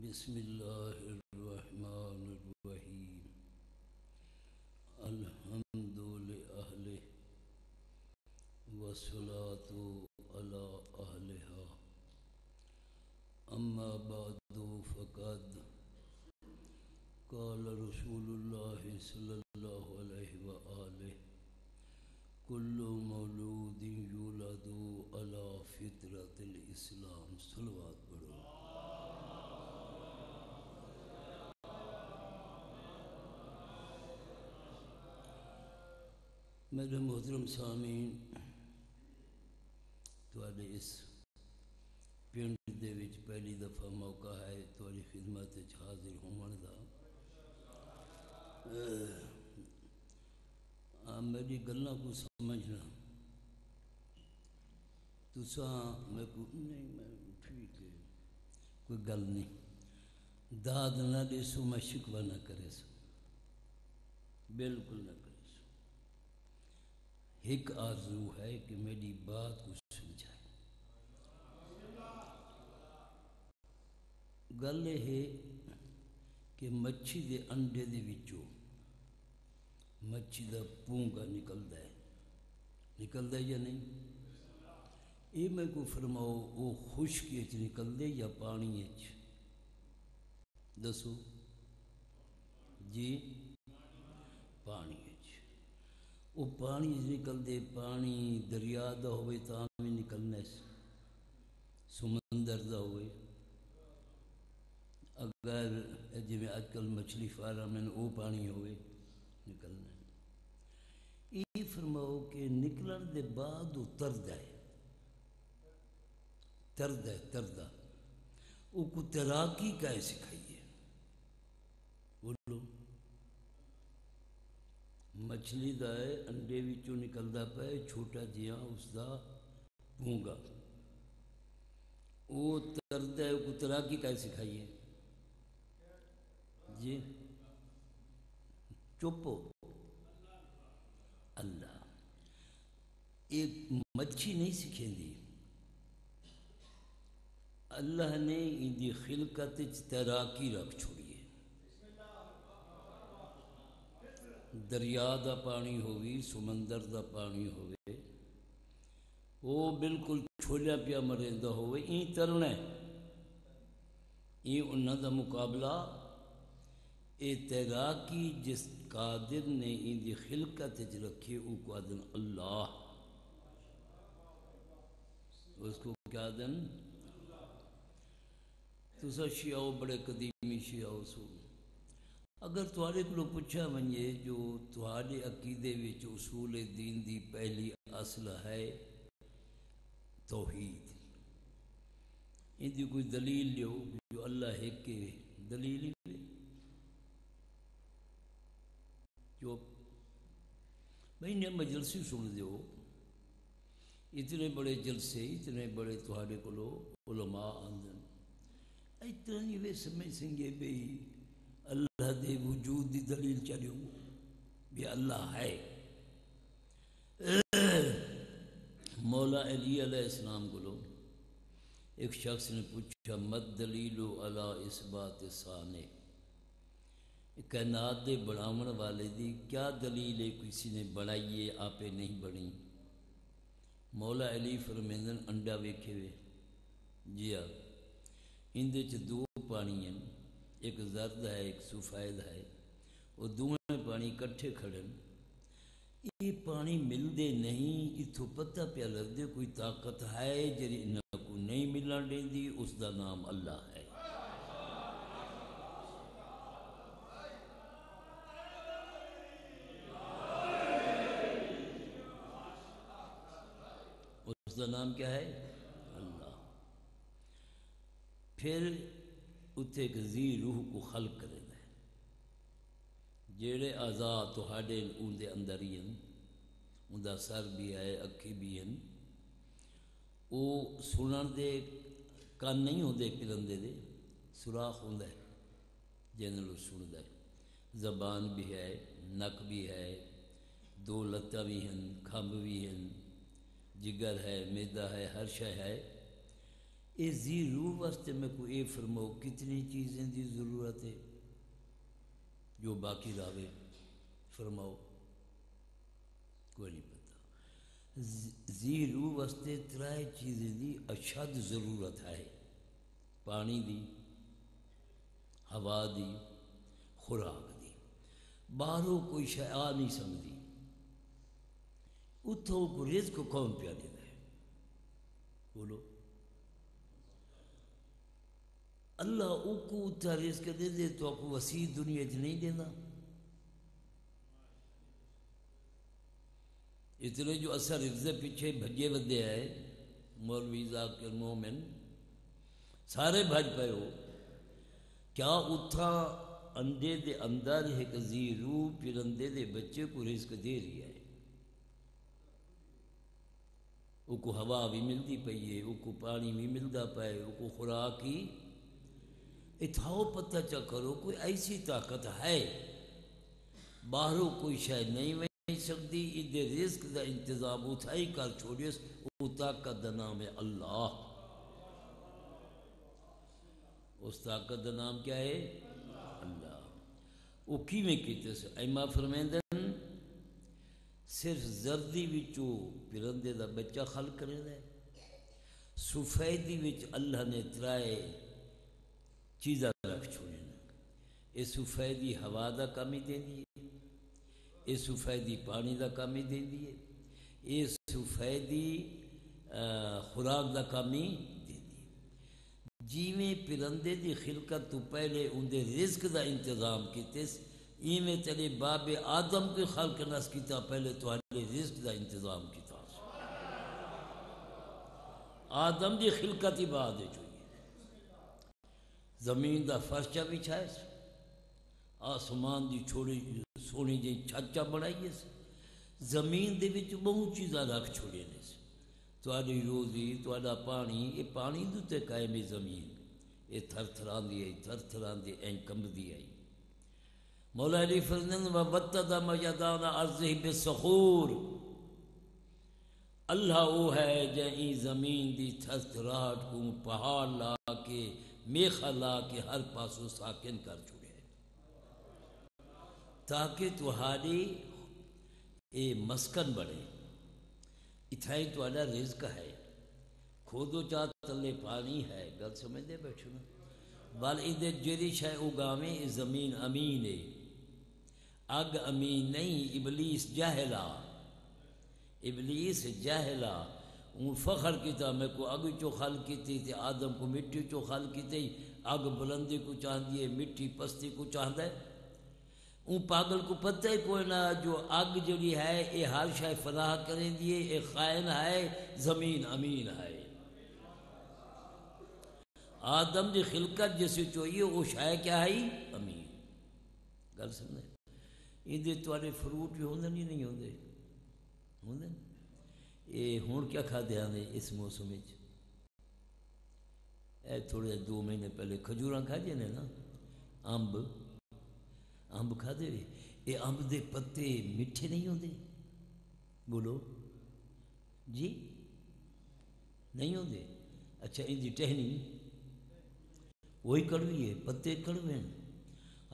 بسم اللہ الرحمن الرحیم الحمد للہ والصلاة علی اہلہا اما بعد فقد قال رسول اللہ صلی اللہ علیہ وآلہ کل مولود یولد علی فطرت الاسلام. صلوات پڑھو. میرے محترم سامعین، تواڈے اس پنڈ دے وچ پہلی دفعہ موقع ہے تواڈی خدمت وچ حاضر ہون دا. میری گلاں کو سمجھنا تساں میں کو نہیں میں ٹھیک ہے کوئی گل نہیں، داد نہ دے سو میں شکوہ نہ کرے سو، بالکل نہ کرے سو. ایک آرزو ہے کہ میری بات کو سمجھائے. گل یہ ہے کہ مچھی دے انڈے دے وچوں مچھی دا پونگا نکلدا ہے یا نہیں؟ یہ میں کو فرماؤ وہ خشکی وچ نکلدے یا پانی وچ؟ دسو جی. پانی وچ. وہ پانی نکلدے، پانی دریا دا ہوئے تاں بھی نکلنا ہے، سمندر دا ہوئے. اگر جی میں اج کل مچھلی فارم میں وہ پانی ہوئے نکلنا ہے. یہ فرماؤ کہ نکلن دے بعد وہ تردا ہے، تردا وہ کو تیراکی کیسے سکھائیے؟ بولو. مچھلی دا ہے انڈے وچوں نکلدا پے چھوٹا جہا اس دا پونگا، وہ تردا ہے، وہ تیراکی کیسے سکھائیے؟ جی چپو. اللہ ایک مچھی نہیں سکھیں دی، اللہ نے ان دی خلقت تیراکی رکھ چھوڑی ہے. دریا دا پانی ہوگی، سمندر دا پانی ہوئے، وہ بالکل چھولیا پیا مریندا ہوئے، این ترنا ہے. این انہاں دا مقابلہ اے تیراکی جس قادر نے ان دی خلقت رکھی او کو آدن اللہ. اس کو کیا دن؟ تسا شیعہ بڑے قدیمی شیعہ سو. اگر تھوڑے کو پوچھا ونجے جو تھوڑے عقیدے وچ اصول دین دی پہلی اصل ہے توحید، ان دی کوئی دلیل لیو جو اللہ ہے کہ دلیل ہی لے جو بھائی نے مجلسی سن دیو. اتنے بڑے جلسے، اتنے بڑے تھوڑے کو علماء آندن، اتنا نہیں وے سمجھ سنگے بھئی اللہ دے وجود دی دلیل چاہیے بھی اللہ ہے. مولا علی علیہ السلام کو ایک شخص نے پوچھا مد دلیل علی اثبات ثانی، کائنات دے بڑھاون والے دی کیا دلیل ہے کسی نے بڑھائیے آپے نہیں بڑھی؟ مولا علی فرمیندن انڈا ویکھے وے جی ہاں، اندے چ دو پانی ہیں، ایک زرد ہے ایک سفید ہے، وہ دونوں پانی کٹھے کھڑن. یہ پانی ملدے نہیں، اتھوں پتہ پیا لگدے کوئی طاقت ہے جڑی انہاں کو نہیں ملن دیندی، اس دا نام اللہ ہے. اس کا نام کیا ہے؟ اللہ. پھر اتھے ایک ذی روح کو خلق کرے دے، جیڑے اعضاء تہاڈے ان دے اندر ہی ہیں، ان دا سر بھی ہے اکھی بھی ہیں، وہ سنن دے کان نہیں ہوندے پرندے دے، سوراخ ہوندا ہے جن لو سندا ہے. زبان بھی ہے، نک بھی ہے، دو لتاں بھی ہیں، کھمب بھی ہیں، جگر ہے، میدا ہے، ہر شے ہے. اے زی روح واسطے میں کو اے فرماؤ کتنی چیزیں دی ضرورت ہے جو باقی راوے فرماؤ کوئی نہیں پتہ. زی روح واسطے ترائے چیزیں دی اشد ضرورت ہے، پانی دی، ہوا دی، خوراک دی. باہروں کوئی شے آ نہیں سکتی، اتھوں کو رزق کون پیا دیتا ہے؟ بولو. اللہ او کو اتھا رزق دے دے تو آپ کو وسیع دنیا چ نہیں دینا. اتنے جو اثر رزق پیچھے بھجے ودے ہے، مولوی ذاکر مومن سارے بھج پے ہو. کیا اتھا انڈے دے اندر ایک ذی روح پرندے دے بچے کو رزق دے رہی ہے؟ او کو ہوا بھی ملتی پئی ہے، او کو پانی بھی ملتا پائے، او کو خوراک ہی. اتھاؤ پتہ چا کرو کوئی ایسی طاقت ہے باہروں کوئی شے نہیں وہی سکتی، ادھے رزق دا انتظام اتھائی کر چھوڑیس. او طاقت دا نام ہے اللہ. اس طاقت دا نام کیا ہے؟ اللہ. وہ کیویں کیتے سے ایما فرمیندن صرف زردی وچوں پرندے دا بچہ خلق کرے دے، سفیدی وچ اللہ نے ترائے چیزاں رکھ چھوڑے. اے سفیدی ہوا دا کام ہی دے دیے، اے سفیدی پانی دا کام ہی دے دیے، اے سفیدی خوراک دا کام ہی دے دیے. جیویں پرندے دی خلقت تو پہلے اندے رزق دا انتظام کیتے، ایویں تیرے باب آدم کے خلق نس کیتا پہلے تو رزق دا انتظام کیتا. آدم دی خلقت ہی بعد ہے. زمین دا فرشہ بچھائے، آسمان دی چھوڑی سونی جی چھچا بنائیے، زمین دے وچ بہت چیزاں رکھ چھوڑے نے. تواڈی روزی، تواڈا پانی، یہ پانی دوتے قائم ہے زمین. یہ تھر تھراندی ہے، تھر تھراندی این کمبدی ہے. مولا علی فرزند وَبَتَّدَ مَجَدَانَ عَرْضِهِ بِالصَّخُورِ. اللہ وہ ہے جہیں زمین دی تھر تھراہٹ کو پہاڑ لا کے میخا لا کے ہر پاسوں ساکن کر چھوڑے تاکہ تہاڈی اے مسکن بڑھے. اتھائی تہاڈا رزق ہے، کھودو چاہ تلے پانی ہے. گل سمجھ دے بیٹھو نا. بل ادھے جیری شے اگاویں زمین امین ہے، اگ امین نہیں. ابلیس جاہلا، ابلیس جاہلا. اون فخر کیتا میں کو اگ چو خل کیتی تے آدم کو مٹی چو خل کیتی. اگ بلندی کو چاہدی ہے، مٹی پستی کو چاہدہ ہے. اون پاگل کو پتہ ہے کوئی نہ جو اگ جڑی ہے اے ہر شے فراہ کریں دیے، اے خائن ہے، زمین امین ہے. آدم دی خلقت جیسے چوئیے وہ شے کیا ہے؟ امین. گل سمجھے؟ اندے تواڈے فروٹ بھی ہوندے نہیں ہوندے؟ ہوندے. اے ہون کیا کھا دیا نے اس موسم وچ؟ اے تھوڑے 2 مہینے پہلے کھجوراں کھا دیا نے نا. امب کھا دے. اے امب دے پتے میٹھے نہیں ہوندے؟ بولو جی نہیں ہوندے. اچھا ان دی ٹہنی وہی کڑوی ہے، پتے کڑوے ہیں.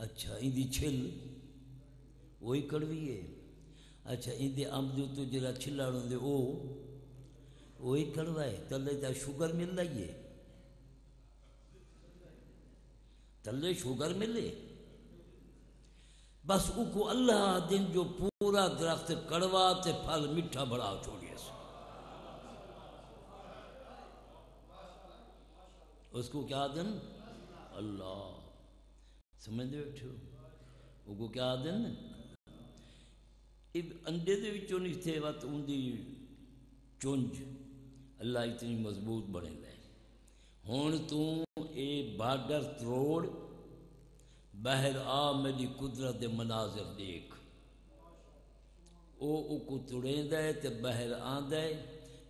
اچھا ان دی چھل وہی کڑوی ہے. اچھا ان دے امب دے تو جڑا چھلڑ ہوندے او وہی کڑوا ہے. تلے دا شوگر مل رہی ہے، تلے شوگر ملے. بس او کو اللہ دن جو پورا درخت کڑوا تے پھل میٹھا بڑا چھوڑیے اس کو کیا دن؟ اللہ. سمجھ دے بیٹھو او کو کیا دن؟ انڈے دے وچوں نہیں تھے وقت ان دی چونج اللہ اتنی مضبوط بنے لے. ہون تو اے بارڈر تروڑ بہر آ میری قدرت دے مناظر دیکھ. او کو توڑیں دے تے بہر آن دے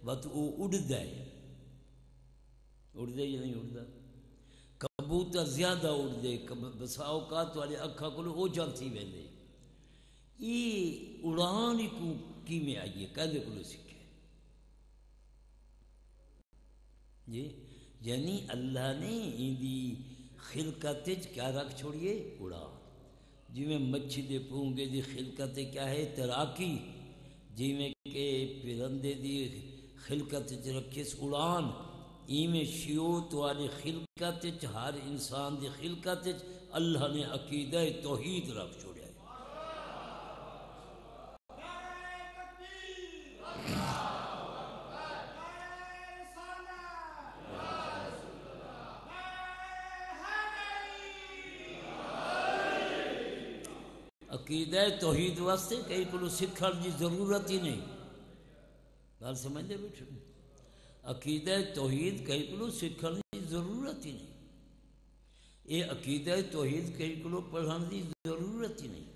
وقت او اڑ دے. اڑ دے یا نہیں اڑ دا؟ کبوتر زیادہ اڑ دے. بسا اوقات والے اکھا کو او جل تھی ویندے. یہ اڑان کو کی میں آئیے کہنے کو سیکھے جی. یعنی اللہ نے اندی خلقت کیا رکھ چھوڑیے اڑا، جی میں مچھی دے پونگے دی خلقت کیا ہے تیراکی، جی میں کہ پرندے دی خلقت رکھیس اڑان، ایویں شیوت والی خلقت ہر انسان دی خلقت اللہ نے عقیدہ توحید رکھ چھوڑیا ہے۔ عقیدہ توحید واسطے کئی کو سکھن کی ضرورت ہی نہیں، گل سمجھتے بیٹھے، عقیدہ توحید کئی کو سکھن کی ضرورت ہی نہیں، یہ عقیدہ توحید کئی کو پڑھن کی ضرورت ہی نہیں۔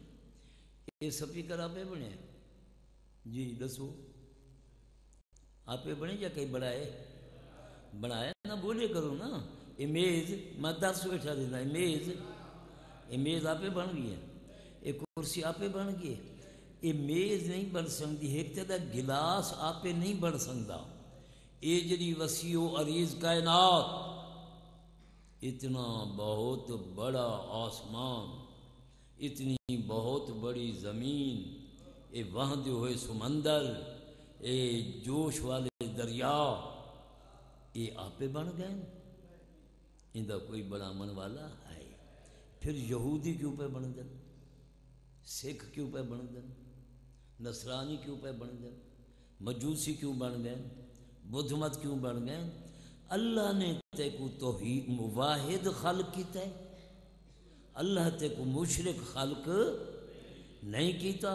یہ سپیکر آپ بنے جی دسو آپ بنے یا کئی بڑھائے بنایا نہ بولے کرو نا، یہ میز میں 10 بیٹھا دینا، یہ میز آپ بن گئی ہے، ایک کرسی آپ بن گئی، یہ میز نہیں بن سکتی، ایک طرح گلاس آپ نہیں بن سکتا، یہ جڑی وسیع و عریض کائنات، اتنا بہت بڑا آسمان، اتنی بہت بڑی زمین، یہ وہندے ہوئے سمندر، یہ جوش والے دریا، یہ آپ بن گئے، ان کا کوئی بڑا من والا ہے؟ پھر یہودی کیوں پہ بن گئے، سکھ کیوں پہ بن گئے، نصرانی کیوں پہ بن گئے، مجوسی کیوں بن گئے، بدھ مت کیوں بن گئے؟ اللہ نے تے کو توحید واحد خلق کیتا ہے، اللہ تے کو مشرک خلق نہیں کیتا۔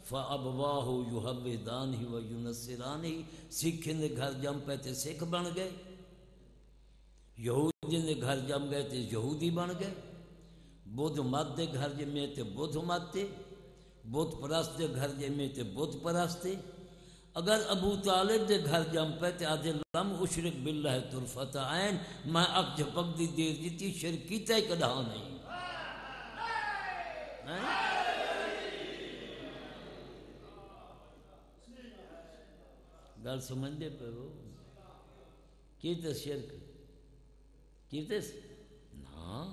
فَأَبْوَاهُ يُحَوِّدَانِهِ وَيُنَصِّرَانِهِ، سکھیں دے گھر جم پہ تے سکھ بن گئے، یہودی دے گھر جم گئے تے یہودی بن گئے، بدھ مت دے گھر جمے تے بدھ مت تے، بت پرست دے گھر جمے تے بت پرست تے۔ اگر ابو طالب دے گھر جم پہ تے آدھے لم اشرک باللہ طرفت عین، میں اک جھپک دی دیر جیتی شرک کیتا ہی کدھا نہیں۔ گل سمجھ دے پہ ہو کیتے شرک کیتے نا،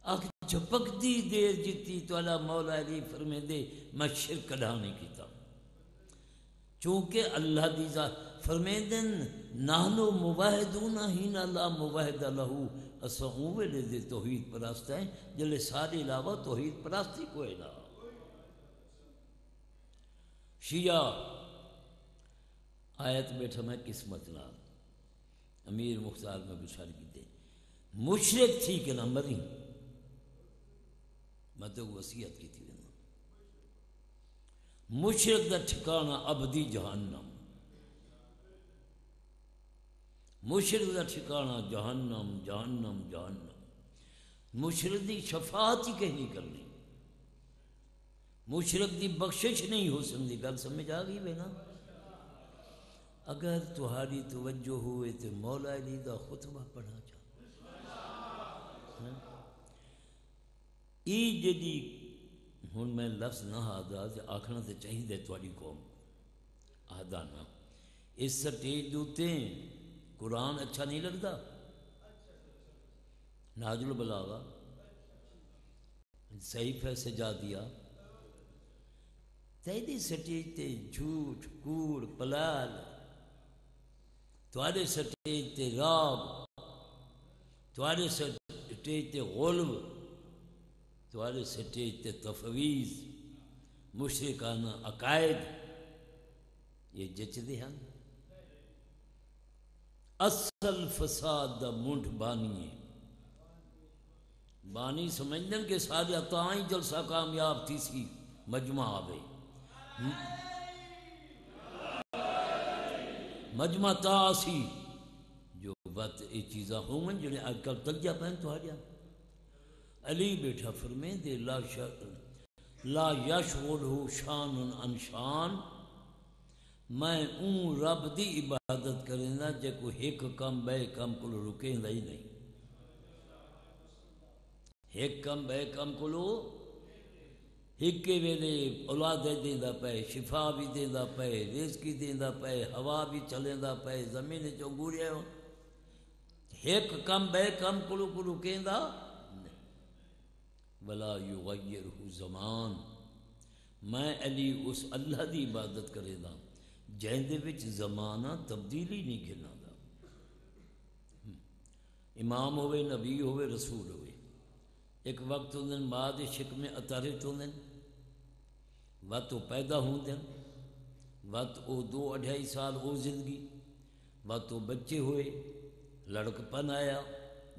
اک جھپک دی دیر جیتی تو اللہ مولا علی فرمے دے میں شرک کدھا نہیں کیتا، چونکہ اللہ دی ذات فرمیندن نحنو موحدون ہی لا موحد لہو، اسا اوے دے توحید پرست ہیں جلے سارے علاوہ توحید پرستی کوئی نہ۔ شیعہ آیت بیٹھا میں قسمت لا امیر مختار میں بشار کی دے مشرک تھی کہ نہ مری، میں تو وصیت کی تھی نا، مشرک دا ٹھکانہ ابدی جہنم، مشرک دا ٹھکانہ جہنم جہنم جہنم، مشرک دی شفاعت ہی کہیں نہیں کرنی، مشرک دی بخشش نہیں ہو سکتی، گل سمجھ آ گئی بے نا؟ اگر تہاری توجہ ہوئے تو مولا علی دا خطبہ پڑھنا چاہتا، ای جدی ہن میں لفظ نہ آدھا آکھنا تو چاہیے تھوڑی قوم آدھا نہ، اس سٹیج دوتے قرآن اچھا نہیں لگتا، ناج البلاغہ صحیفہ سجا دیا، تیری سٹیج تے جھوٹ کوڑ پلال، تواڈے سٹیج تے راب، تواڈے سٹیج تے غلو، تواڈے سٹیج تے تفویض، مشرکانہ عقائد، یہ جچدے ہیں؟ اصل فساد دا منڈ بانی ہے، بانی سمجھدن کہ سارے تائیں جلسہ کامیاب تھی سی مجمع آوے، مجمع تا سی جو بات ای چیزاں ہوں جنہیں آج کل تلجا پہن تو آ جا علی بیٹھا فرمے دے لا یشغلہ شان عن شان، میں اون رب دی عبادت کریں نا جے کو ایک کم بے کم کو رکیں دا ہی نہیں، ایک کم بے کم کو ایک ویلے اولاد دیندا پے، شفا بھی دیندا پے، رزق دیندا پے، ہوا بھی چلیندا پے، زمین چ انگوریا ایک کم بے کم کو رکیندا نہیں. ولا یغیرہ زمان، میں علی اس اللہ دی عبادت کرے دا جہندے وچ زمانہ تبدیلی نہیں گھنا دا. امام ہوئے، نبی ہوئے، رسول ہوئے، ایک وقت ہوندن ماں دے شک میں اطارت ہوندن، وقت وہ پیدا ہوندن، وقت وہ 2-2.5 سال وہ زندگی، وقت وہ بچے ہوئے، لڑک پن آیا،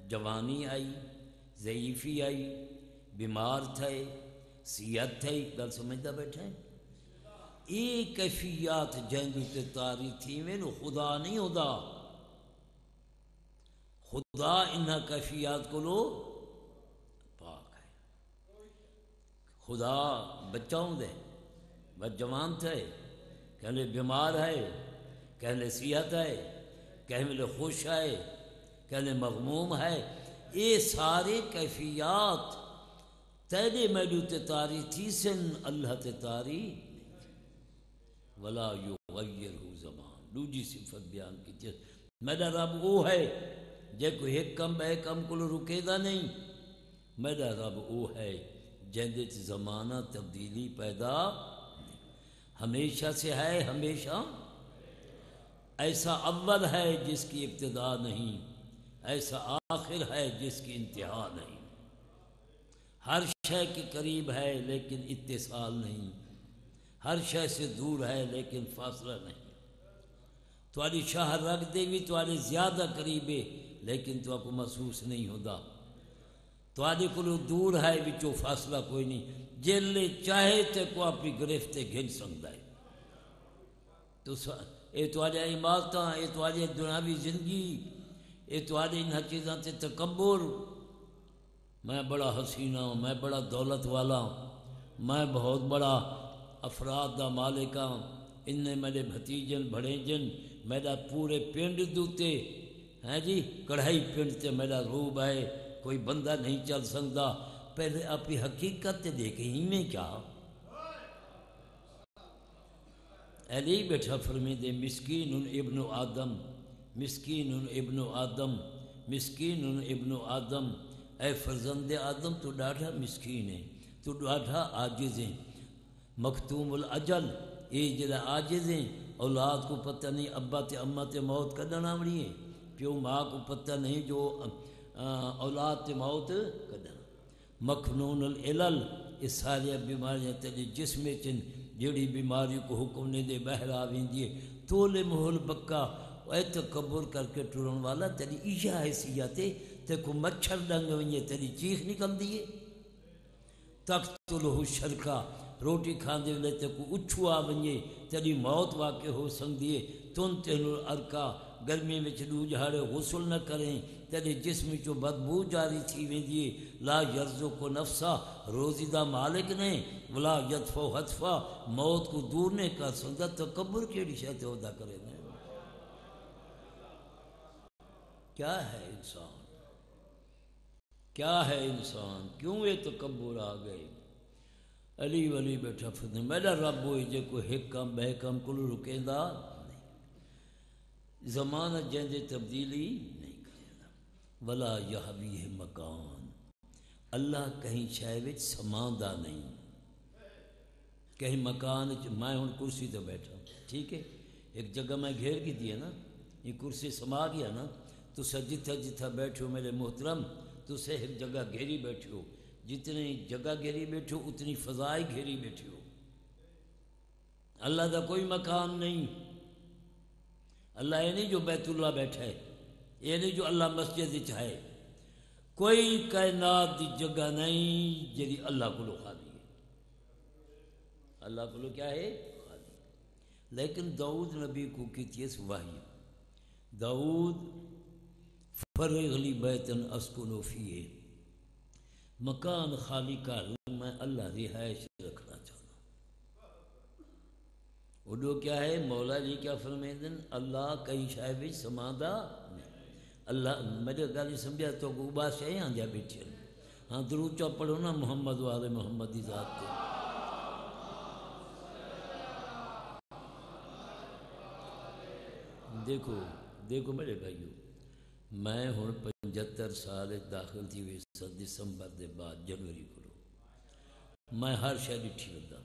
جوانی آئی، ضعیفی آئی، بیمار تھے، صحت تھے. گل سمجھتا بیٹھا ہے؟ یہ کیفیات جہندو تے تاری تھی میں نو خدا نہیں ہوتا. خدا انہا کیفیات کو لو پاک ہے. خدا بچہ ہوں دے، بس جوان تھے، کہنے بیمار ہے، کہنے صحت ہے، کہنے خوش ہے، کہنے مغموم ہے. یہ سارے کیفیات تیرے میلو تے تاری تھی سن اللہ تے تاری. ولا یغیرہ زمان، دوجی صفت بیان کی تھی، میرا رب وہ ہے جے کوئی ایک کم بے کم کو رکے دا نہیں. میرا رب وہ ہے جہندے زمانہ تبدیلی پیدا نہیں، ہمیشہ سے ہے، ہمیشہ. ایسا اول ہے جس کی ابتدا نہیں، ایسا آخر ہے جس کی انتہا نہیں. ہر شے کے قریب ہے لیکن اتصال نہیں، ہر شے سے دور ہے لیکن فاصلہ نہیں. تھوڑی شاہ رکھ دے بھی تھوڑے زیادہ قریب ہے لیکن تو آپ کو محسوس نہیں ہوتا. تھوڑے کو دور ہے بچوں فاصلہ کوئی نہیں، جیلے چاہے تے کو اپنی گرفت گھن سکتا ہے. تو اے تھوڑے عمارتاں، اے تھوڑے دنیاوی زندگی، اے تھوڑے انہاں چیزاں تے تکبر، میں بڑا حسینہ ہوں، میں بڑا دولت والا ہوں، میں بہت بڑا افراد دا مالک ہوں، ان میرے بھتیجن بڑے جن، میرا پورے پنڈ دوتے ہیں جی، کڑھائی پنڈ تے میرا روب ہے، کوئی بندہ نہیں چل سکتا. پہلے اپنی حقیقت تے دیکھیں ہی میں کیا علی بیٹھا فرمی دے. مسکین ابن آدم، مسکین ابن آدم، مسکین ابن آدم، اے فرزند آدم تو ڈاٹھا مسکین ہے، تو ڈاٹھا عاجز ہیں. مختوم الاجل، یہ جڑا عاجز ہیں، اولاد کو پتہ نہیں، ابا تے اماں تے موت کدن آمڑی ہے، پیو ماں کو پتہ نہیں جو اولاد تے موت کدن. مخنون العلل، اس سارے بیماریاں تیرے جسم چن، جڑی بیماری کو حکم نہیں دے بہر آویندی ہے. تولے محل بکا اے تکبر کر کے ٹرن والا، تیری ایجا حیثیت ہے، تے کو مچھر ڈنگ ونجے تیری چیخ نکل دیئے. تقتلہ شرکا، روٹی کھان دے لے تے کو اچھو آ ونجے تیری موت واقع ہو سکتی ہے. تن تینو ارکا، گرمی میں چلو جہاڑے غسل نہ کریں تیرے جسم چو بدبو جاری تھی ویندی ہے. لا یرزو کو نفسا، روزی دا مالک نے، ولا یدفو حتفا، موت کو دور نہیں کر سکتا. تکبر کیڑی شاید عہدہ کرے دیں. کیا ہے انسان، کیا ہے انسان، کیوں یہ تکبر آ گئے. علی ولی بیٹھا فرمایا میرا رب ہوئی جے کوئی ایک کم بے کم کلو رکیندا نہیں، زمانہ جہندے تبدیلی نہیں کرے گا. ولا یحویہ مکان، اللہ کہیں شے وچ سماندا نہیں. کہیں مکان میں ہن کرسی تے بیٹھا، ٹھیک ہے، ایک جگہ میں گھیر کی دی ہے نا، یہ کرسی سما گیا نا، تو جتھا جتھا بیٹھو میرے محترم، تو سے ایک جگہ گھیری بیٹھو، جتنی جگہ گھیری بیٹھو اتنی فضائی گھیری بیٹھو. اللہ دا کوئی مکان نہیں. اللہ یہ نہیں جو بیت اللہ بیٹھا ہے، یہ نہیں جو اللہ مسجد ہے. کوئی کائنات دی جگہ نہیں جی اللہ کو خالی ہے. اللہ کو کیا ہے؟ خالی. لیکن داؤد نبی کو کی تیس وحی، داؤد فرغ لی بیتن اسکنو فیہ، مکان خالی کر میں اللہ رہائش رکھنا چاہتا ہوں. اڈو کیا ہے؟ مولا جی کیا فرمیدن؟ اللہ کئی شاہ بھی سماندہ نہیں. اللہ میرے گالی سمجھا تو گوبا سے ہاں جا بیٹھے. ہاں درود چا پڑھو نا محمد والے محمد دی ذات تے. دیکھو دیکھو میرے بھائیو، میں ہوں 75 سال داخل تھی ویسا دسمبر دے بعد جنوری کو میں ہر شے ڈٹھی ودا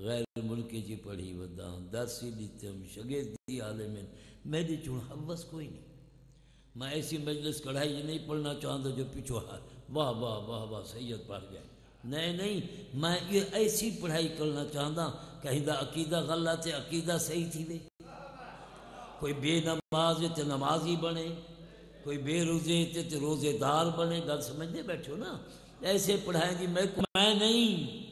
غیر ملکی جی پڑھی ودا درسی دیتم شگردی عالم میری چون حوث کوئی نہیں. میں ایسی مجلس کڑھائی نہیں پڑھنا چاہتا جو پیچھو واہ واہ واہ واہ سید پڑھ گئے. نہیں میں یہ ایسی پڑھائی کرنا چاہتا کہیں دا عقیدہ غلط ہے عقیدہ صحیح تھی وے. کوئی بے نماز تے نمازی بنے کوئی بے روزے تے روزے دار بنے. گل سمجھنے بیٹھو نا ایسے پڑھائیں گی میں نہیں.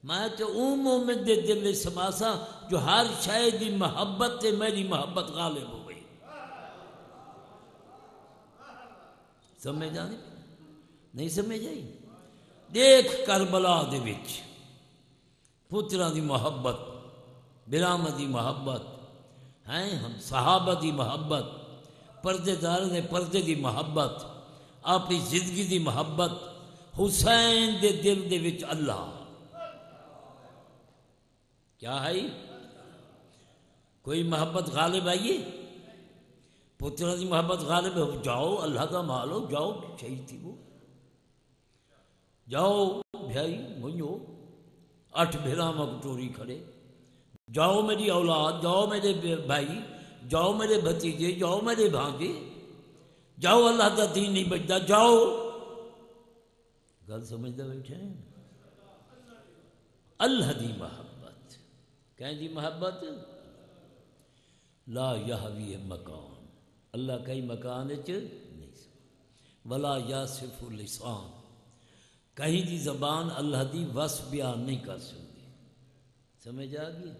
میں تو مومن دے دل میں سماسا جو ہر شاید دی محبت تے میری محبت غالب ہو گئی. سمجھ جانے نہیں سمجھ آئی. دیکھ کربلا دے وچ پتران دی محبت برام دی محبت ہیں ہم صحابہ دی محبت پردے دار نے پردے دی محبت اپنی زندگی دی محبت حسین دے دل دے وچ اللہ کیا ہے. کوئی محبت غالب آئیے پتران دی محبت غالب ہو جاؤ اللہ کا مال ہو جاؤ شہید تھی وہ جاؤ بھائی منو 8 بھیرا مکٹوری کھڑے جاؤ میری اولاد جاؤ میرے بھائی جاؤ میرے بھتیجے جاؤ میرے بھانجے جاؤ اللہ کا دین نہیں بچتا جاؤ. گل سمجھتا بیٹھے ہیں اللہ دی محبت کہیں دی محبت لا یحوی مکان اللہ کئی مکان نہیں ولا یاسف اللسان کہیں دی زبان اللہ دی وصف بیان نہیں کر سکتی. سمجھ آ گئی.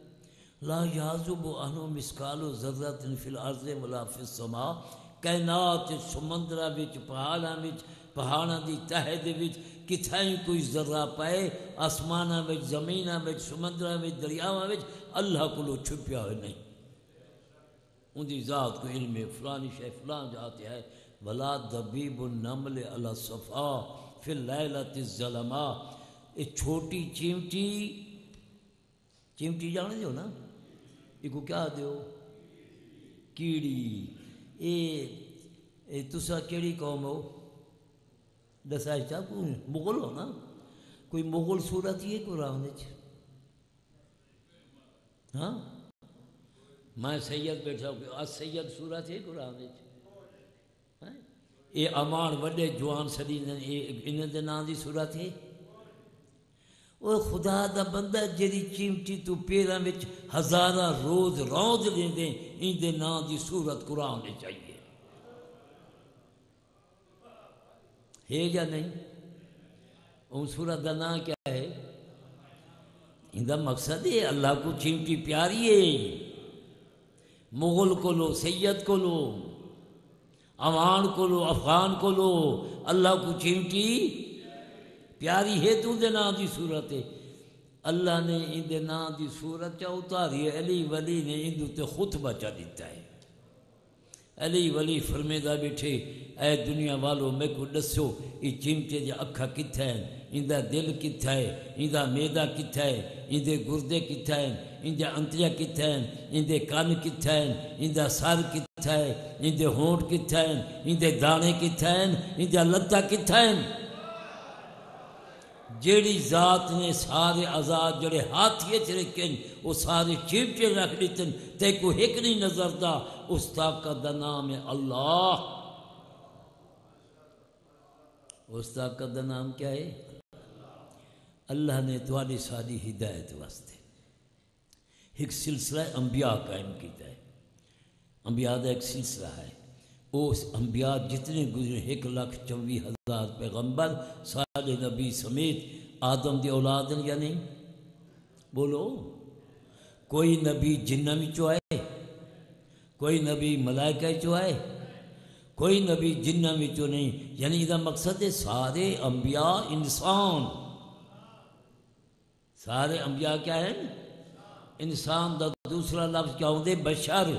لا یعزب عنہ مثقال ذرۃ فی الارض ولا فی السماء کائنات سمندراں وچ پہاڑاں دی تہہ دے وچ کتھائیں کوئی ذرہ پائے آسماناں وچ زمیناں وچ سمندراں وچ دریاواں وچ اللہ کولو چھپیا ہوئے نہیں. ان دی ذات کو علم فلانی شے فلان ذات ہے. ولا دبیب النمل علی الصفا فی اللیلۃ الظلماء یہ چھوٹی چیمٹی جانے دیو نا یہ کو کیا دیو کیڑی اے تسا کیڑی قوم ہو دسائی چاہ کوئی مغل ہو نا کوئی مغل صورت یہ قرآن ہاں میں سید بیٹھا ہوں سید صورت ہے قرآن یہ امان وڈے جوان سڑی انہیں دے نام دی صورت ہے. وہ خدا دا بندہ جیڑی چیمٹی تو پیراں وچ ہزاراں روز روز لیندے ان دے نام دی صورت قرآن میں چاہیے ہے یا نہیں. ان صورت دا نام کیا ہے ان دا مقصد ہے اللہ کو چیمٹی پیاری ہے. مغل کو لو سید کو لو امان کو لو افغان کو لو اللہ کو چیمٹی پیاری ہے تو دے نام دی صورت ہے. اللہ نے ان دے نام دی صورت چا اتاری ہے. علی ولی نے ان دے خطبہ چا دیتا ہے. علی ولی فرمیدہ بیٹھے اے دنیا والو میں کو دسو یہ چمٹے دے اکھا کتھا ہیں ان دا دل کتھا ہے ان دا میدا کتھا ہے ان دے گردے کتھا ہیں ان دے انتریا کتھا ہیں ان دے کان کتھا ہیں ان دا سر کتھا ہے ان دے ہونٹ کتھا ہیں ان دے دانے کتھا ہیں ان دے لتا کتھا ہیں. جیڑی ذات نے سارے آزاد جڑے ہاتھیے چ رکھیں وہ سارے چمٹے رکھ دیتے تے کو ایک نہیں نظر دا اس طاقت دا نام ہے اللہ. اس طاقت دا نام کیا ہے اللہ نے تواڈی ساری ہدایت واسطے ایک سلسلہ انبیاء قائم کیتا ہے. انبیاء دا ایک سلسلہ ہے. اس انبیاء جتنے گزرے 1,24,000 پیغمبر سارے نبی سمیت آدم دی اولاد ہیں یا نہیں بولو. کوئی نبی جنہ وچوں آئے کوئی نبی ملائکہ وچوں آئے کوئی نبی جنہ وچوں نہیں. یعنی یہ مقصد ہے سارے انبیاء انسان. سارے انبیاء کیا ہیں انسان. دا دوسرا لفظ کیا ہوندے بشر.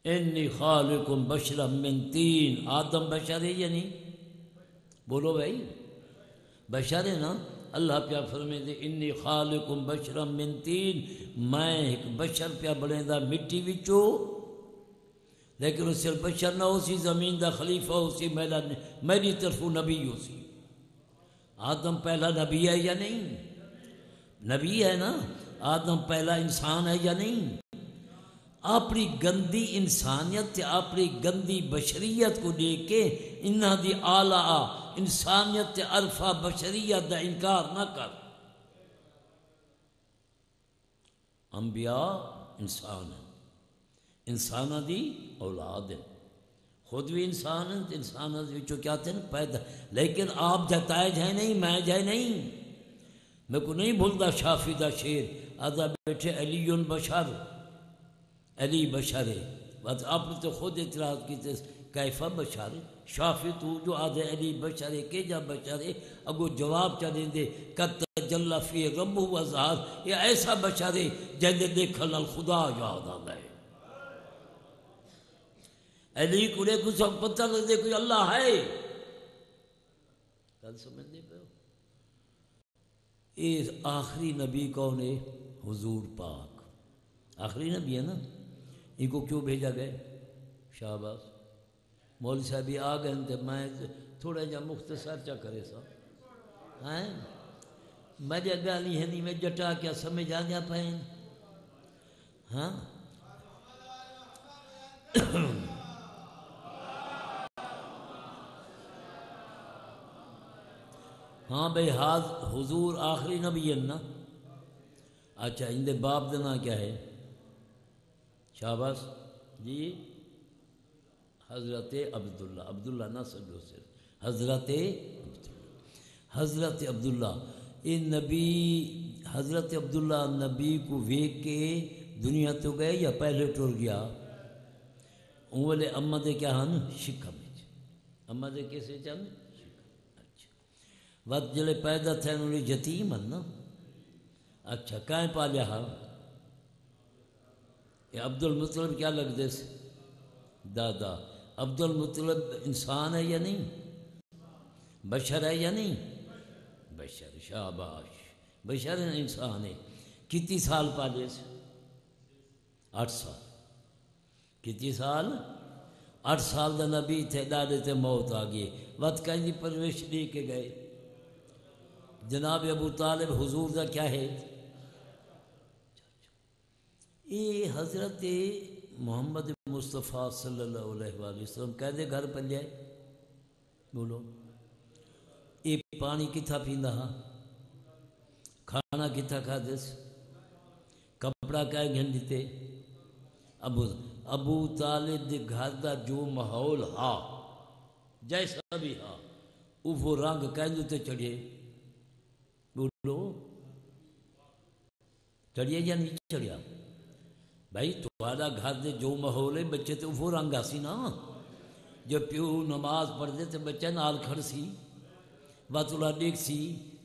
انی خالق بشرا من طین. آدم بشر ہے یا نہیں بولو بھائی بشر ہے نا. اللہ پیا فرمے دے انی خالق بشرا من طین میں ایک بشر پیا بنے دا مٹی وچوں لیکن وہ صرف بشر نہ ہو سی، زمین دا خلیفہ ہو سی، میری طرف نبی ہو سی۔ آدم پہلا نبی ہے یا نہیں؟ نبی ہے نا۔ آدم پہلا انسان ہے یا نہیں؟ اپنی گندی انسانیت تے اپنی گندی بشریت کو دیکھ کے انہاں دی اعلیٰ انسانیت تے عرفہ بشریت دا انکار نہ کر۔ انبیاء انسان ہیں، انسانہ دی اولاد ہیں، خود بھی انسان ہیں، انسانہ جو کیا تھے نا پیدا، لیکن آپ جتائج ہیں نہیں، میں جائے نہیں۔ میں کو نہیں بھولتا شافی دا شیر، آدھا بیٹھے علی بشر، علی بشر ہے، بس آپ نے تو خود اعتراض کی تھے کیفہ بشر، شافی تو جو آدھے علی بشر ہے کہ جا بشر ہے، اگو جواب چاہ دیں دے قد تجلی فی رب و ظہر، یہ ایسا بشر ہے جیسے دیکھنا خدا یاد آ گئے۔ علی کو لے کچھ پتہ لگ دے کوئی اللہ ہے، کل سمجھ دے پہ یہ آخری نبی کون ہے؟ حضور پاک آخری نبی ہے نا۔ ان کو کیوں بھیجا گئے؟ شہباز مولوی صاحب بھی آ گئے تھے، میں تھوڑا جا مختصر چا کرے سا ہیں مجھے گالی ہے نہیں، میں جٹا کیا سمجھ آ گیا پہن ہاں ہاں بھئی حضور آخری نبی ہے نا۔ اچھا ان دے باپ دا نام کیا ہے؟ شہباز جی حضرت عبداللہ، عبداللہ نہ سجو صرف حضرت عبداللہ، حضرت عبداللہ یہ نبی، حضرت عبداللہ نبی کو ویک کے دنیا تو گئے یا پہلے ٹر گیا؟ اولے اماں دے کیا ہن شکم وچ، اماں دے کیسے چن شکم۔ اچھا وقت جلے پیدا تھے انہوں یتیم ہن نا۔ اچھا کہیں پالیا ہاں یہ عبد المطلب کیا لگ دے سے دادا؟ عبد المطلب انسان ہے یا نہیں؟ بشر ہے یا نہیں؟ بشر، شاباش، بشر انسان ہے۔ کتنی سال پالے سے؟ 8 سال۔ کتنی سال؟ 8 سال دا نبی تھے، دادے تے موت آ گئی، وقت کہیں دی پرورش لے کے گئے۔ جناب ابو طالب حضور دا کیا ہے؟ یہ حضرت محمد مصطفیٰ صلی اللہ علیہ وآلہ وسلم کہہ دے گھر پہ جائے بولو یہ پانی کتھا پیندا ہاں، کھانا کتھا کھا دس، کپڑا کہہ گھن دیتے۔ ابو طالب دے گھر دا جو ماحول ہا جیسا بھی ہا وہ رنگ کہہ دیتے چڑھے بولو چڑھیے یا نہیں چڑھیا؟ بھائی تمہارا گھر دے جو ماحول ہے بچے تو وہ رنگ آسی نا، جب پیو نماز پڑھ دے تو بچہ نال کھڑ سی، بات اللہ دیکھ سی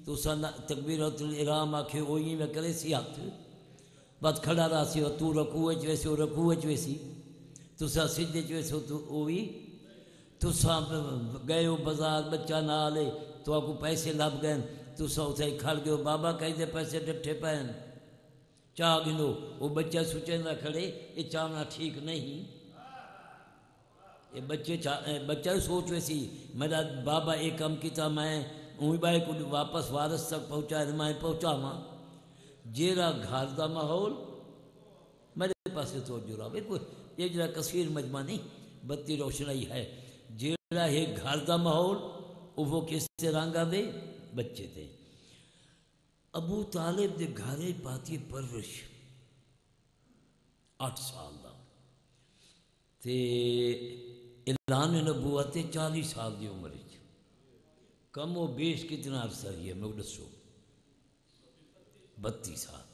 تو اسا تکبیرۃ الحرام آکھے وہی میں کرے سی ہاتھ، بات کھڑا رہا سی تو رکوع وچ ویسی وہ رکوع وچ ویسی، تسا سجدے وچ ویسو تو وہی، تسا گئے ہو بازار بچہ نال ہے تو آپ کو پیسے لب گئے، تسا اتھے کھڑ گئے بابا کہیں دے پیسے ڈٹھے پہن چاہ گنو، وہ بچہ سوچے نہ کھڑے یہ چاہنا ٹھیک نہیں، یہ بچہ سوچ ویسی میرا بابا ایک کم کیتا میں اوہی بائی کو واپس وارث تک پہنچا میں پہنچا ماں جیرا گھر دا ماحول میرے پاس توجہ رہا بالکل یہ جرا کثیر مجمع نہیں بتی روشنائی ہے، جیرا ہے گھر دا ماحول وہ کس سے رنگا دے بچے تھے۔ ابو طالب دے گھرے پاتی پرورش 8 سال دا تے اعلان نبوت 40 سال دی عمر کم و بیش کتنا عرصہ ہے میں دسو 32 سال۔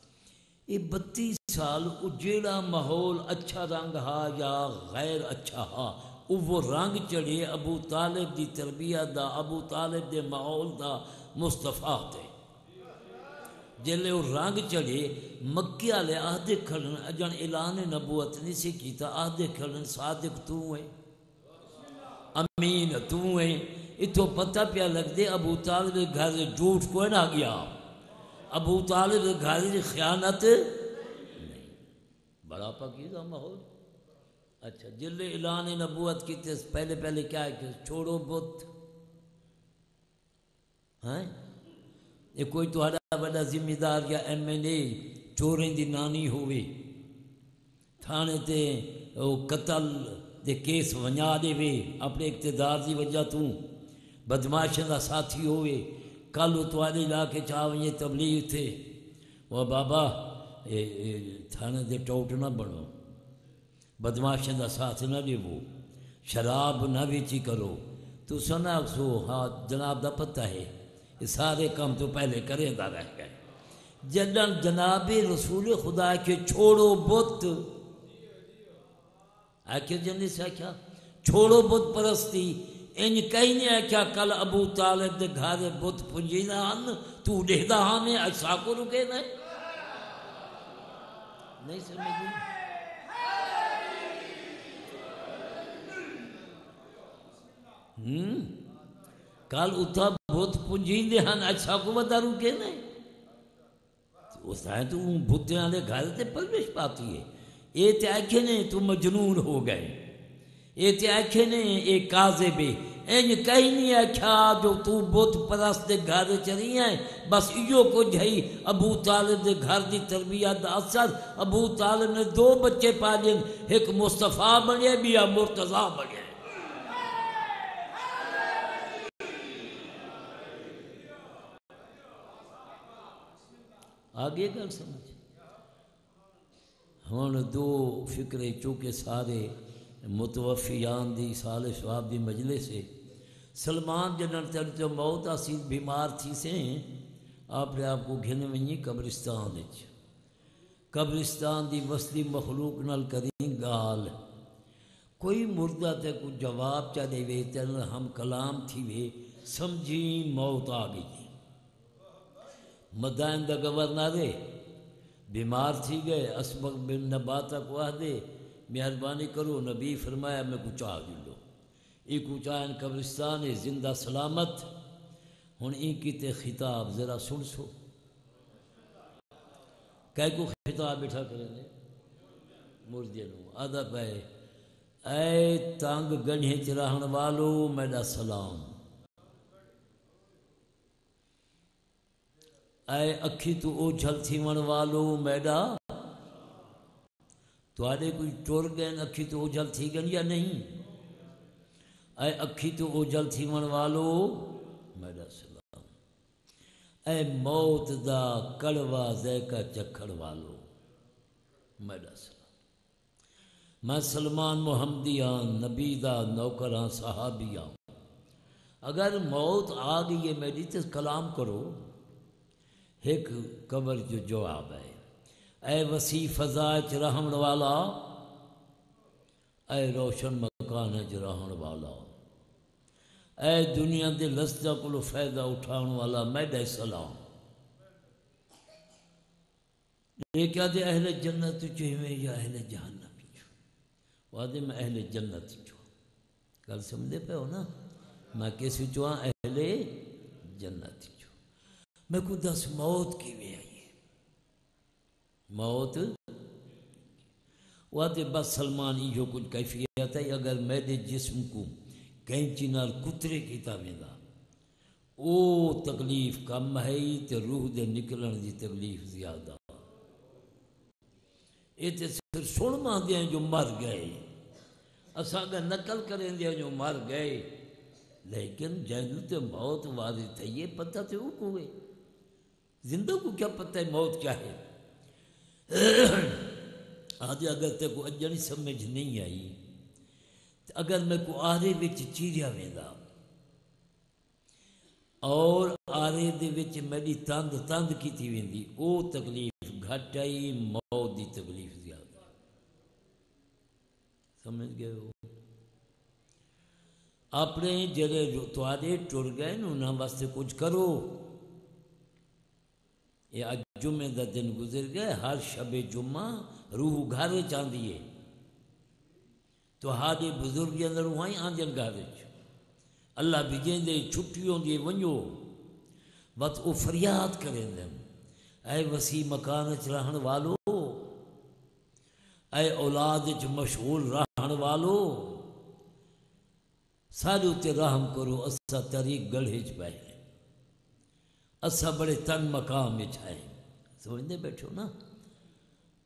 یہ 32 سال جیڑا ماحول اچھا رنگ ہا یا غیر اچھا ہا وہ رنگ چڑھے ابو طالب دی تربیت دا، ابو طالب دے ماحول دا مصطفیٰ تے جلے وہ رنگ چڑھے مکے والے آہدے کھڑن اجن اعلان نبوت نہیں سی کیتا، آہدے کھڑن صادق تو ہے امین تو ہے، اتو پتہ پیا لگ دے ابو طالب گھر جھوٹ کوئی نہ گیا، ابو طالب گھر خیانت نہیں، بڑا پاکیزہ ماحول اچھا جلے اعلان نبوت کی تھے پہلے کیا ہے کہ چھوڑو بت ہیں یہ کوئی تہاڈا بڑا ذمہ دار یا ایم این اے چوریں دی نانی ہوئے تھانے تے قتل دے کیس ونجا دے وے اپنے اقتدار دی وجہ تو بدماشاں دا ساتھی ہوئے کل تواڈے علاقے چاہ ونجے تبلیغ تھے وہ بابا تھانے دے ٹوٹ نہ بنو بدماشاں دا ساتھ نہ دیو شراب نہ بیچی کرو تو سنا سو ہاں جناب دا پتہ ہے یہ سارے کام تو پہلے کرے دا رہ گئے جدن جناب رسول خدا کے چھوڑو بت آخر جنی سے کیا چھوڑو بت پرستی ان کہیں نہیں آخیا کل ابو طالب دے گھر بت پنجی نہ ہن تو ڈہدا ہاں ایسا کو رکے نہیں سمجھی کل اتھا بت پنجی دے ہن ایسا کو بتا رکے نہیں اس طرح تو بتیں والے گھر تے پرورش پاتی ہے یہ تے آکھے نے تو مجنون ہو گئے یہ تے آکھے نے یہ کاذب ہے این کہیں نہیں آکھا جو تو بت پرست دے گھر چلی ہیں بس ایو کچھ ہے ابو طالب دے گھر دی تربیت دا اثر ابو طالب نے 2 بچے پالے ایک مصطفیٰ بنے بیا مرتضیٰ بنے آگے گل سمجھ ہن 2 فکرے چونکہ سارے متوفیان دی سال شواب دی مجلس سے سلمان جنرل تر جو موت آسی بیمار تھی سے آپ نے آپ کو گھن ونی قبرستان قبرستان دی وسطی مخلوق نال کریں گال کوئی مردہ تے کو جواب چا دے وے تن ہم کلام تھی وے سمجھی موت آ گئی مدائن دا گورنر بیمار تھی گئے اسبق بن نباتہ کو آدھے مہربانی کرو نبی فرمایا میں کچھ آ لو ای کچھ آئین قبرستان زندہ سلامت ہن ای کی تے خطاب ذرا سن سو کہے کو خطاب بیٹھا کریں گے مردے نو آدھا پہ اے تانگ گنھے چراہن والو میڈا سلام اے اکھی تو اوجھل تھی من والو میڈا تو آدھے کوئی ٹور گئے اکھی تو اوجھل تھی گئے یا نہیں اے اکھی تو اوجھل تھی من والو میڈا سلام اے موت دا کڑوا ذائقہ چکھڑ والو میڈا سلام میں سلمان محمدیان نبی دا نوکران صحابیان اگر موت آ گئی ہے میری تو کلام کرو ایک قبر جو جواب ہے اے وسیع فضا چ رہن والا اے روشن مکان چ رہن والا اے دنیا دے لذتاں کولو فائدہ اٹھاؤن والا میڈا سلام یہ کیا دے اہل جنت چویں یا اہل جہنم چو وعدے میں اہل جنت چو گل سمجھے پہ ہو نا میں کسی چواں اہل جنت چو میں کو دس موت کی بھی آئی ہے موت وعدے بس سلمان یہ کچھ کیفیت ہے اگر میرے جسم کو کینچی نال کترے کی تاویندہ او تکلیف کم ہے تے روح دے نکلن دی تکلیف زیادہ یہ تے صرف سن مان دیا جو مر گئے اساں اگر نقل کریں دیا جو مر گئے لیکن جہنم تے موت واضح تھے یہ پتہ تے وہ کوئے زندہ کو کیا پتہ ہے موت کیا ہے آدھے اگر تے کو اجنی سمجھ نہیں آئی اگر میں کو آرے وچ چیریا ویندہ اور آرے دے وچ میری تند کی تھی ویندی او تکلیف گھٹائی موت دی تکلیف زیادہ سمجھ گئے ہو اپنے جڑے تو آدھے ٹر گئے نہ واسطے کچھ کرو یہ آج جمعہ دا دن گزر گئے ہر شب جمعہ روح گھر چاندی ہے تو ہادے بزرگی اندر وہاں آندین گھر اللہ بھی جن دے چھٹیوں دے ونجو بس او فریاد کریں دیں اے وسیع مکان چ رہن والو اے اولاد چ مشغول رہن رہن والو سارے تے رحم کرو اسا طریق گڑھے چ پائے اسا بڑے تنگ مقام وچ آئے سمجھتے بیٹھو نا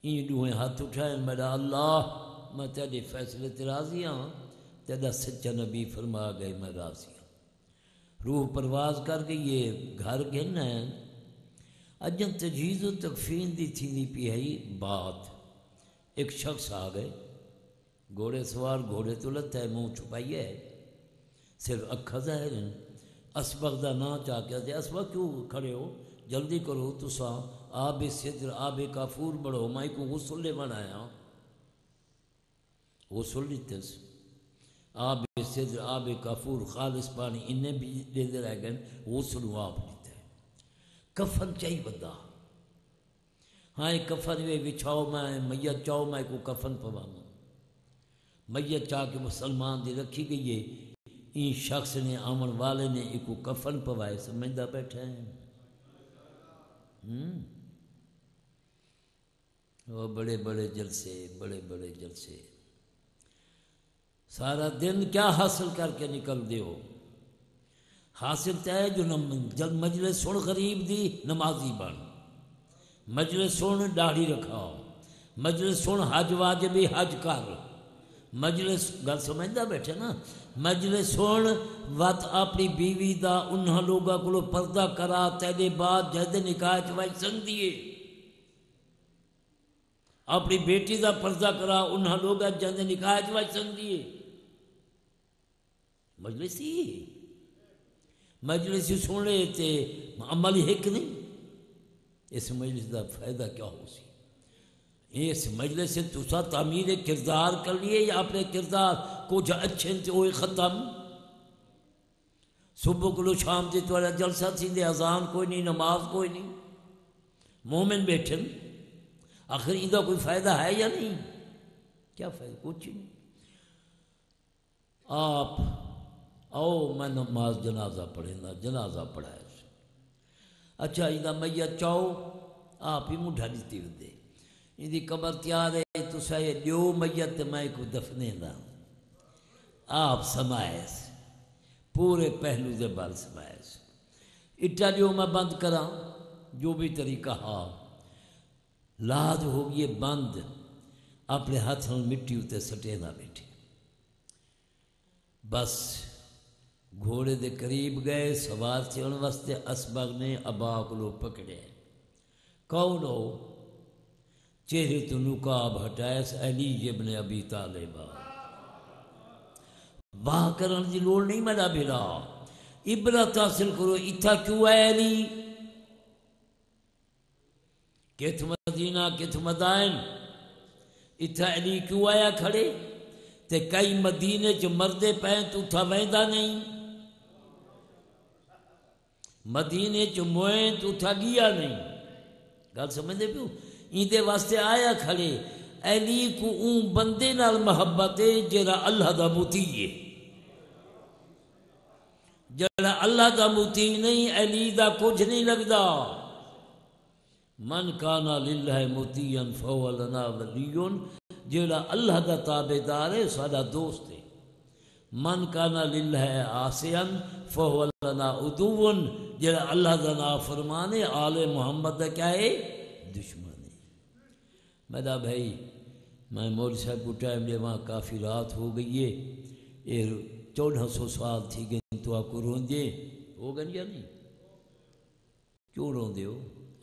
این دوہیں ہاتھ اٹھائیں میرا اللہ میں تیرے فیصلے تے راضی ہاں تیرا سچا نبی فرما گئے میں راضی ہوں روح پرواز کر کے یہ گھر گھن ہے اجن تجہیز و تکفین دی تھی نہیں پی ہے بات ایک شخص آ گئے گھوڑے سوار گھوڑے تو لتا ہے منہ چھپائیے ہے صرف اکھا ظاہر ہیں اسبغ دا نا چاہ کے اسبغ کیوں کھڑے ہو جلدی کرو تسا آب صدر آب کافور بڑھو مائی کو غسل لے بنایا غسل لیتے سے آب صدر آب کافور خالص پانی انہیں بھی دے دے رہ گئے غسل و آپ لیتے ہیں کفن چاہی بندہ ہاں ایک کفن میں بچھاؤ میں میت چاہو میں کو کفن پوانا میت چاہ کے مسلمان دی رکھی گئی ہے این شخص نے آمن والے نے ایک کو کفن پوائے سمجھدہ بیٹھے ہیں وہ بڑے بڑے جلسے سارا دن کیا حاصل کر کے نکل دیو حاصل تے جو جب مجلس سن غریب دی نمازی بن مجلس سن داڑھی رکھاؤ مجلس سن حج واجبی حج کر مجلس گل سمجھدا بیٹھے نا مجلس سن وقت اپنی بیوی دا انہاں لوگاں کو پردہ کرا تیرے بعد جہد نکاح چوائی سن دیے اپنی بیٹی دا پردہ کرا انہاں لوگاں جہد نکاح چوائی سن دیے مجلسی سن لے تے عمل ہک نہیں اس مجلس دا فائدہ کیا ہو سی اس مجلس سے تسا تعمیر کردار کر لیے یا اپنے کردار کچھ اچھے تے ہوئے ختم صبح کو شام تے تو جلسہ تھی دے اذان کوئی نہیں نماز کوئی نہیں مومن بیٹھن آخر اندہ کوئی فائدہ ہے یا نہیں کیا فائدہ کچھ نہیں آپ آؤ میں نماز جنازہ پڑھیں گا جنازہ پڑھائے اچھا اندہ میت چاہو آپ ہی مڈھا دیتی ہوتے اندھی قبر تیار ہے تو سائے دیو میت میں کو دفنے دا آپ سمائے پورے پہلو دے بال سمائے اٹھا دیو میں بند کرا جو بھی طریقہ ہاں لاد ہوگی بند اپنے ہاتھ مٹی ہوتے سٹے نہ بیٹھے بس گھوڑے دے قریب گئے سوار سے ان واسطے اسبغ نے ابا کو پکڑے کون ہو چہرے تو نقاب ہٹائے علی ابن ابی طالب واہ کرن دی لوڑ نہیں میرا بھیڑا عبرت حاصل کرو اتھا کیوں ہے علی کت مدینہ کت مدائن اتھا علی کیوں آیا کھڑے تے کئی مدینے چ مردے پہیں تو اتھا ویندہ نہیں مدینے چ موئیں تو اتھا گیا نہیں گل سمجھے پیو ایندے واسطے آیا کھڑے علی کو اون بندے نال محبت ہے جڑا اللہ دا مطیع ہے جڑا اللہ دا مطیع نہیں علی دا کچھ نہیں لگدا من کانا للہ مطیعا فہو لنا ولی جڑا اللہ دا تابعدار ہے سارا دوست ہے من کانا للہ عاصیا فہو لنا عدو جڑا اللہ دا نافرمان ہے آل محمد دا کیا ہے دشمن ہے میرا بھائی میں مولوی صاحب کو ٹائم لے وہاں کافی رات ہو گئی ہے یہ 1400 سال تھی گئی تو آپ کو رون دے ہو گئے یا نہیں کیوں رون دے ہو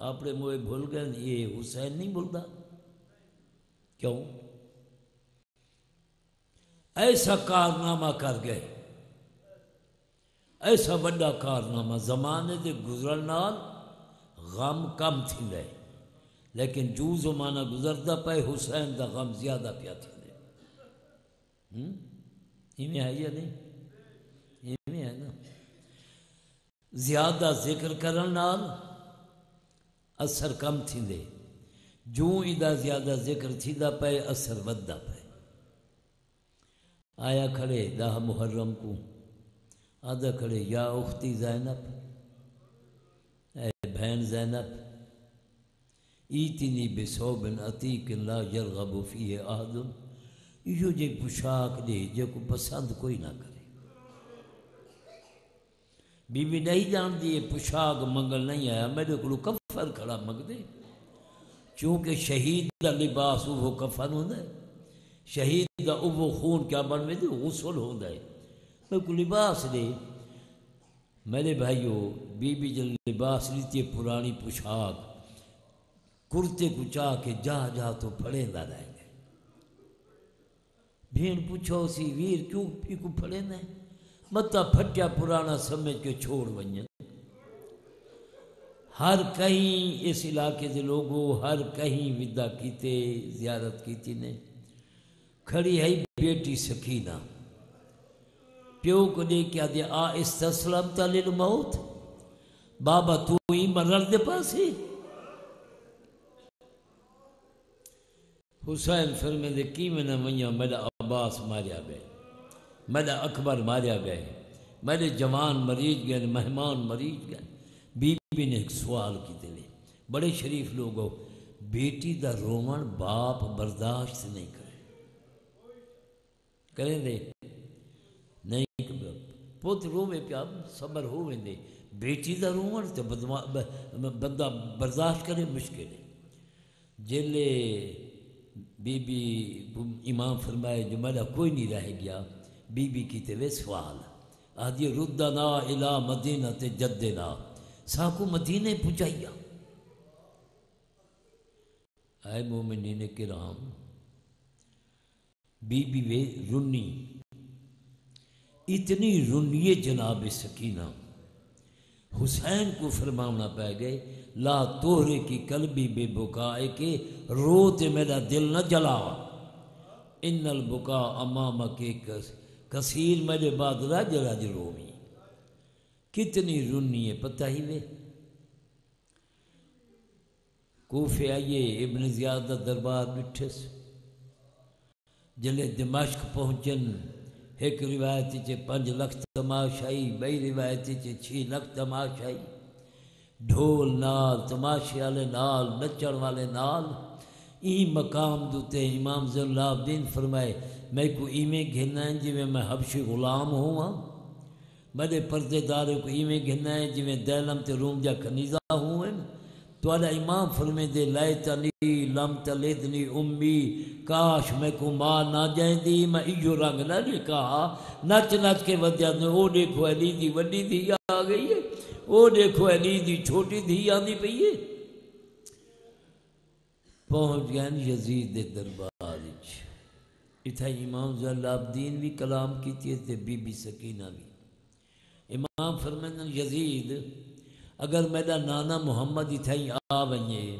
اپنے موئے بھول گئے یہ حسین نہیں بھولتا کیوں ایسا کارنامہ کر گئے ایسا بڑا کارنامہ زمانے دے گزرن نال غم کم تھی گئے لیکن جو زمانہ گزرتا پہ حسین دا غم زیادہ پیا تھی گئے ہمیں ہے یا نہیں ہمیں ہے نا زیادہ ذکر کرن نال اثر کم تھی دے جو ادا زیادہ ذکر تھی دا پہ اثر ودہ پہ آیا کھڑے 10 محرم کو آدھا کھڑے یا اختی زینب اے بہن زینب ایتنی بصوب عتیق لا یرغب فیہ احد یہ جی پوشاک دے جو کو پسند کوئی نہ کرے. بی بی نہیں جان دی پوشاک منگل نہیں آیا میرے کو کفن کھڑا منگ دے چونکہ شہید دا لباس وہ کفن ہوتا ہے شہید دا وہ خون کیا بنوے دے غسل ہوتا ہے میرے کو لباس دے. میرے بھائیو بی بی جن لباس لیتی ہے پرانی پوشاک کرتے کو چاہ کے جا جا تو پھڑے نہ رہ گئے. بھین پوچھو سی ویر کیوں پی کو پھڑے نہ متا پھٹیا پرانا سمجھ کے چھوڑ ونجن. ہر کہیں اس علاقے دے لوگوں ہر کہیں ودا کیتے زیارت کیتی نے. کھڑی ہے بیٹی سکینہ پیو کو دے کیا دے آ استسلمت للموت بابا تو ہی مرر دے پاسے. حسین فرمے دے کی میں نہ منیا میرا عباس ماریا گئے میرا اکبر ماریا گئے میرے جوان مریض گئے مہمان مریض گئے. بی بی نے ایک سوال کی دلے بڑے شریف لوگ ہو بیٹی دا رومن باپ برداشت نہیں کریں دے نہیں پوت روے پیا صبر ہوئے دے بیٹی دا رومن تو بندہ برداشت کرے مشکل ہے. جلے بی بی امام فرمائے جو میرا کوئی نہیں رہ گیا بی بی کی تے سوال آدھی ردنا الہ مدینہ تے جدنا ساکو مدینہ پہنچائیا. اے مومنین کرام بی بی وے رنی اتنی رنی جناب سکینہ حسین کو فرمانا پہ گئے لا توہرے کی قلبی بے بکائے کے روتے میرا دل نہ جلا ان البکا امام کے کثیر میرے بعد راج راج رومی. کتنی رنی ہے پتہ ہی وے. کوفے آئیے ابن زیاد دا دربار بٹھس جلے دمشق پہنچن ایک روایتی چے 5 لکھ تماشائی بئی روایتی چے 6 لکھ تماشائی ڈھول نال تماشے والے نال نچن والے نال. این مقام دوتے امام زین اللہ الدین فرمائے میں کو ایویں گھننا ہے جویں میں حبشی غلام ہوا میرے پردے دارے کو ایویں گھننا ہے جویں دیلم تے روم جا کنیزہ ہوئے. تو اللہ امام فرمے دے لیتنی لم تلدنی امی کاش میں کو ماں نہ جائیں دی میں ایو رنگ نہ کہا نچ نچ کے ودیا نے او دیکھو علی دی وڈی دھی آ گئی ہے او دیکھو علی دی چھوٹی دھی آندی پئی ہے. پہنچ گئے یزید دے دربار وچ اتھا امام زین العابدین بھی کلام کیتی تے بی بی سکینہ بھی. امام فرمائے یزید اگر میرا نانا محمد اتھا ہی آ ونجے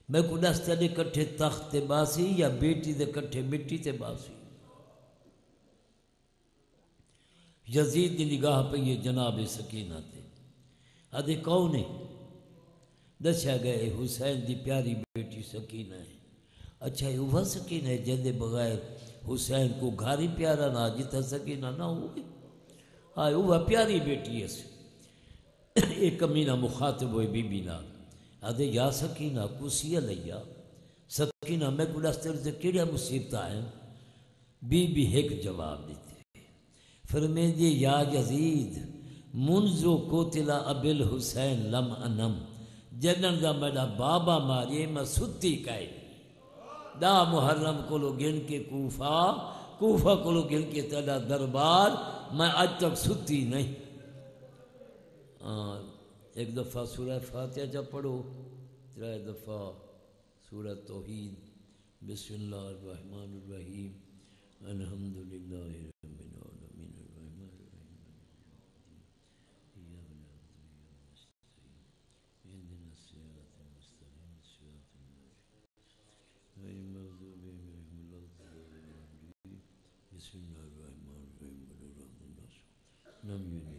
میں کو دستے دے کٹھے تخت تے باسی یا بیٹی دے کٹھے مٹی تے باسی. یزید دی نگاہ پہ یہ جناب سکینہ تے آدھے کون ہے دسیا گئے حسین دی پیاری بیٹی سکینہ ہے. اچھا یہ وہ سکینہ ہے جن دے بغیر حسین کو گھاری پیارا نہ جتا سکینہ نہ ہوئے. ہاں وہ پیاری بیٹی ہے ایک کمینہ مخاطب ہوئے بی بی نال آدھے یا سکینہ کسی لیا سکینہ میں کو دستے رہتے کیڑیا مصیبت ہیں. بی بی ایک جواب دیتے فرمے دے یا یزید منذ قتل ابی الحسین لم انم جنن دا میرا بابا مارے میں ستی کائے دا محرم کولو گن کے کوفہ کولو گن کے تیرا دربار میں آج تک ستی نہیں. ایک دفعہ سورہ فاتحہ جا پڑھو 3 دفعہ سورہ توحید بسم اللہ الرحمن الرحیم الحمدللہ رب العالمین الرحمن الرحیم اهدنا الصراط المستقيم صراط غير المغضوب عليهم ولا الضالين بسم الله الرحمن الرحيم